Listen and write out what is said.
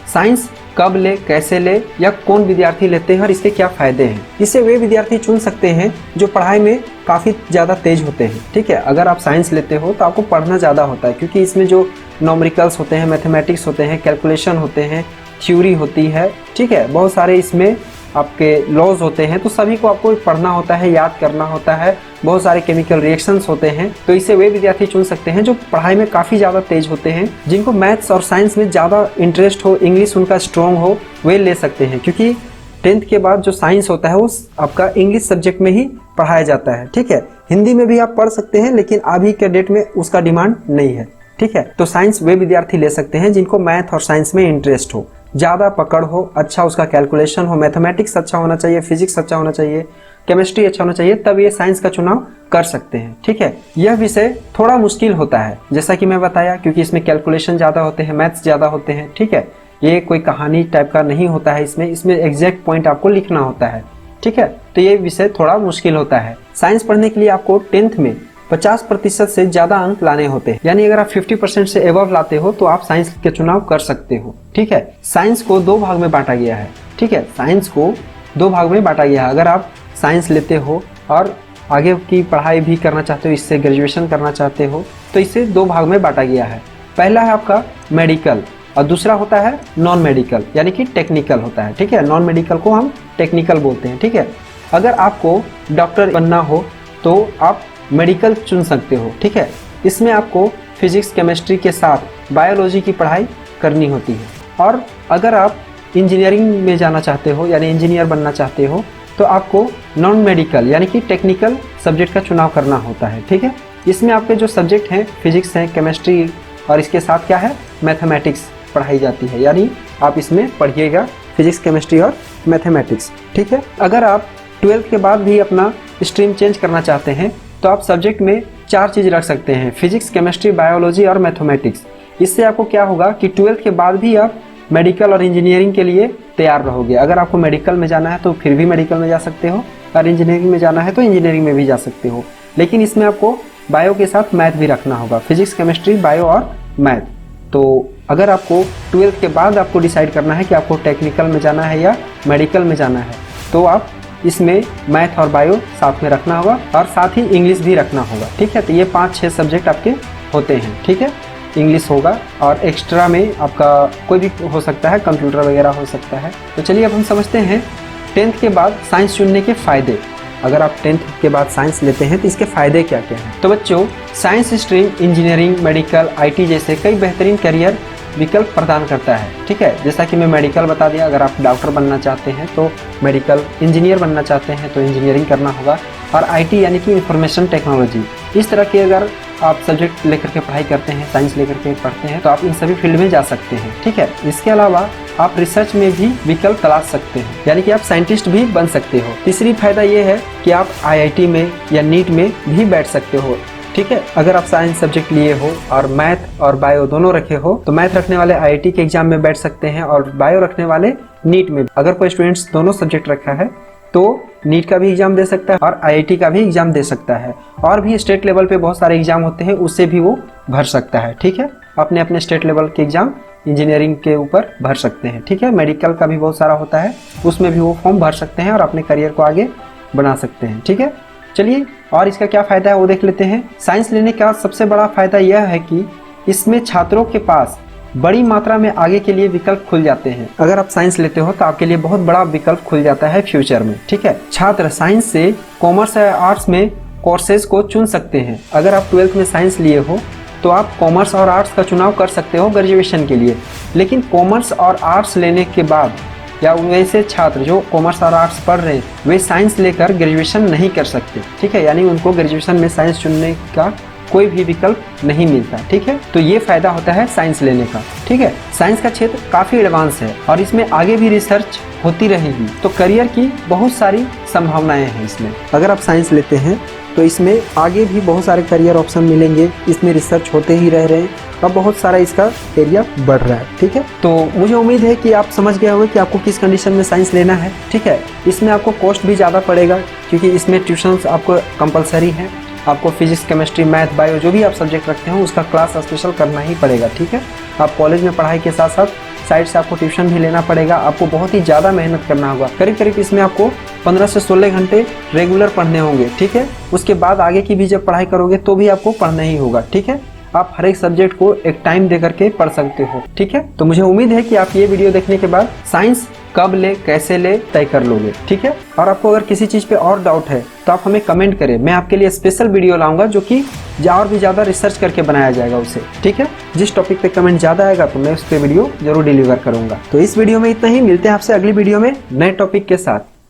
Science कब ले, कैसे ले या कौन विद्यार्थी लेते हैं और इसके क्या फ़ायदे हैं। इसे वे विद्यार्थी चुन सकते हैं जो पढ़ाई में काफ़ी ज़्यादा तेज होते हैं। ठीक है, अगर आप साइंस लेते हो तो आपको पढ़ना ज़्यादा होता है, क्योंकि इसमें जो न्यूमेरिकल्स होते हैं, मैथमेटिक्स होते हैं, कैलकुलेशन होते हैं, थ्योरी होती है। ठीक है, बहुत सारे इसमें आपके लॉज होते हैं, तो सभी को आपको पढ़ना होता है, याद करना होता है। बहुत सारे केमिकल रिएक्शंस होते हैं, तो इसे वे विद्यार्थी चुन सकते हैं जो पढ़ाई में काफ़ी ज़्यादा तेज होते हैं, जिनको मैथ्स और साइंस में ज़्यादा इंटरेस्ट हो, इंग्लिश उनका स्ट्रॉन्ग हो, वे ले सकते हैं। क्योंकि 10th के बाद जो साइंस होता है वो आपका इंग्लिश सब्जेक्ट में ही पढ़ाया जाता है। ठीक है, हिंदी में भी आप पढ़ सकते हैं, लेकिन अभी के डेट में उसका डिमांड नहीं है। ठीक है, तो साइंस वे विद्यार्थी ले सकते हैं जिनको मैथ और साइंस में इंटरेस्ट हो, ज़्यादा पकड़ हो, अच्छा उसका कैलकुलेशन हो, मैथमेटिक्स अच्छा होना चाहिए, फिजिक्स अच्छा होना चाहिए, केमिस्ट्री अच्छा होना चाहिए, तब ये साइंस का चुनाव कर सकते हैं। ठीक है, यह विषय थोड़ा मुश्किल होता है जैसा कि मैं बताया, क्योंकि इसमें कैलकुलेशन ज़्यादा होते हैं, मैथ्स ज़्यादा होते हैं। ठीक है, ये कोई कहानी टाइप का नहीं होता है, इसमें एग्जैक्ट पॉइंट आपको लिखना होता है। ठीक है, तो ये विषय थोड़ा मुश्किल होता है। साइंस पढ़ने के लिए आपको 10th में 50% से ज़्यादा अंक लाने होते हैं, यानी अगर आप 50% से एबव लाते हो तो आप साइंस के चुनाव कर सकते हो। ठीक है, साइंस को 2 भाग में बांटा गया है। ठीक है, साइंस को 2 भाग में बांटा गया है। अगर आप साइंस लेते हो और आगे की पढ़ाई भी करना चाहते हो, इससे ग्रेजुएशन करना चाहते हो, तो इसे 2 भाग में बांटा गया है। पहला है आपका मेडिकल और दूसरा होता है नॉन मेडिकल, यानी कि टेक्निकल होता है। ठीक है, नॉन मेडिकल को हम टेक्निकल बोलते हैं। ठीक है, अगर आपको डॉक्टर बनना हो तो आप मेडिकल चुन सकते हो। ठीक है, इसमें आपको फिजिक्स केमिस्ट्री के साथ बायोलॉजी की पढ़ाई करनी होती है। और अगर आप इंजीनियरिंग में जाना चाहते हो, यानी इंजीनियर बनना चाहते हो, तो आपको नॉन मेडिकल यानी कि टेक्निकल सब्जेक्ट का चुनाव करना होता है। ठीक है, इसमें आपके जो सब्जेक्ट हैं फिजिक्स हैं, केमिस्ट्री और इसके साथ क्या है, मैथमेटिक्स पढ़ाई जाती है, यानी आप इसमें पढ़िएगा फिजिक्स, केमिस्ट्री और मैथमेटिक्स। ठीक है, अगर आप 12th के बाद भी अपना स्ट्रीम चेंज करना चाहते हैं तो आप सब्जेक्ट में 4 चीज़ रख सकते हैं, फिजिक्स, केमिस्ट्री, बायोलॉजी और मैथमेटिक्स। इससे आपको क्या होगा कि 12th के बाद भी आप मेडिकल और इंजीनियरिंग के लिए तैयार रहोगे। अगर आपको मेडिकल में जाना है तो फिर भी मेडिकल में जा सकते हो, और इंजीनियरिंग में जाना है तो इंजीनियरिंग में भी जा सकते हो, लेकिन इसमें आपको बायो के साथ मैथ भी रखना होगा, फिजिक्स, केमिस्ट्री, बायो और मैथ। तो अगर आपको 12th के बाद आपको डिसाइड करना है कि आपको टेक्निकल में जाना है या मेडिकल में जाना है, तो आप इसमें मैथ और बायो साथ में रखना होगा और साथ ही इंग्लिश भी रखना होगा। ठीक है, तो ये 5-6 सब्जेक्ट आपके होते हैं। ठीक है, इंग्लिश होगा और एक्स्ट्रा में आपका कोई भी हो सकता है, कंप्यूटर वगैरह हो सकता है। तो चलिए अब हम समझते हैं 10th के बाद साइंस चुनने के फ़ायदे। अगर आप 10th के बाद साइंस लेते हैं तो इसके फ़ायदे क्या क्या हैं। तो बच्चों, science stream engineering, medical, IT जैसे कई बेहतरीन करियर विकल्प प्रदान करता है। ठीक है, जैसा कि मैं मेडिकल बता दिया, अगर आप डॉक्टर बनना चाहते हैं तो मेडिकल, इंजीनियर बनना चाहते हैं तो इंजीनियरिंग करना होगा, और IT यानी कि इंफॉर्मेशन टेक्नोलॉजी, इस तरह के अगर आप सब्जेक्ट लेकर के पढ़ाई करते हैं, साइंस लेकर के पढ़ते हैं, तो आप इन सभी फील्ड में जा सकते हैं। ठीक है, इसके अलावा आप रिसर्च में भी विकल्प तलाश सकते हैं, यानी कि आप साइंटिस्ट भी बन सकते हो। तीसरी फायदा ये है कि आप IIT में या नीट में भी बैठ सकते हो। ठीक है, अगर आप साइंस सब्जेक्ट लिए हो और मैथ और बायो दोनों रखे हो, तो मैथ रखने वाले IIT के एग्जाम में बैठ सकते हैं और बायो रखने वाले नीट में। अगर कोई स्टूडेंट्स दोनों सब्जेक्ट रखा है तो नीट का भी एग्जाम दे सकता है और IIT का भी एग्जाम दे सकता है, और भी स्टेट लेवल पे बहुत सारे एग्जाम होते हैं, उससे भी वो भर सकता है। ठीक है, अपने अपने स्टेट लेवल के एग्जाम इंजीनियरिंग के ऊपर भर सकते हैं। ठीक है, मेडिकल का भी बहुत सारा होता है, उसमें भी वो फॉर्म भर सकते हैं और अपने करियर को आगे बढ़ा सकते हैं। ठीक है, चलिए और इसका क्या फ़ायदा है वो देख लेते हैं। साइंस लेने का सबसे बड़ा फ़ायदा यह है कि इसमें छात्रों के पास बड़ी मात्रा में आगे के लिए विकल्प खुल जाते हैं। अगर आप साइंस लेते हो तो आपके लिए बहुत बड़ा विकल्प खुल जाता है फ्यूचर में। ठीक है, छात्र साइंस से कॉमर्स या आर्ट्स में कोर्सेज को चुन सकते हैं। अगर आप 12th में साइंस लिए हो तो आप कॉमर्स और आर्ट्स का चुनाव कर सकते हो ग्रेजुएशन के लिए, लेकिन कॉमर्स और आर्ट्स लेने के बाद या वैसे छात्र जो कॉमर्स और आर्ट्स पढ़ रहे हैं वे साइंस लेकर ग्रेजुएशन नहीं कर सकते। ठीक है, यानी उनको ग्रेजुएशन में साइंस चुनने का कोई भी विकल्प नहीं मिलता। ठीक है, तो ये फायदा होता है साइंस लेने का। ठीक है, साइंस का क्षेत्र काफ़ी एडवांस है और इसमें आगे भी रिसर्च होती रहेगी, तो करियर की बहुत सारी संभावनाएं हैं इसमें। अगर आप साइंस लेते हैं तो इसमें आगे भी बहुत सारे करियर ऑप्शन मिलेंगे, इसमें रिसर्च होते ही रह रहे हैं और बहुत सारा इसका एरिया बढ़ रहा है। ठीक है, तो मुझे उम्मीद है कि आप समझ गए होंगे कि आपको किस कंडीशन में साइंस लेना है। ठीक है, इसमें आपको कॉस्ट भी ज़्यादा पड़ेगा क्योंकि इसमें ट्यूशन्स आपको कंपलसरी है। आपको फिजिक्स, केमिस्ट्री, मैथ, बायो जो भी आप सब्जेक्ट रखते हो उसका क्लास स्पेशल करना ही पड़ेगा। ठीक है, आप कॉलेज में पढ़ाई के साथ साथ साइड से आपको ट्यूशन भी लेना पड़ेगा, आपको बहुत ही ज़्यादा मेहनत करना होगा। करीब करीब इसमें आपको 15 से 16 घंटे रेगुलर पढ़ने होंगे, ठीक है। उसके बाद आगे की भी जब पढ़ाई करोगे तो भी आपको पढ़ना ही होगा, ठीक है। आप हर एक सब्जेक्ट को एक टाइम दे करके पढ़ सकते हो, ठीक है। तो मुझे उम्मीद है कि आप ये वीडियो देखने के बाद साइंस कब ले कैसे ले तय कर लोगे, ठीक है। और आपको अगर किसी चीज़ पे और डाउट है तो आप हमें कमेंट करें, मैं आपके लिए स्पेशल वीडियो लाऊंगा जो कि और भी ज़्यादा रिसर्च करके बनाया जाएगा उसे, ठीक है। जिस टॉपिक पे कमेंट ज़्यादा आएगा तो मैं उस पर वीडियो जरूर डिलीवर करूंगा। तो इस वीडियो में इतना ही, मिलते हैं आपसे अगली वीडियो में नए टॉपिक के साथ।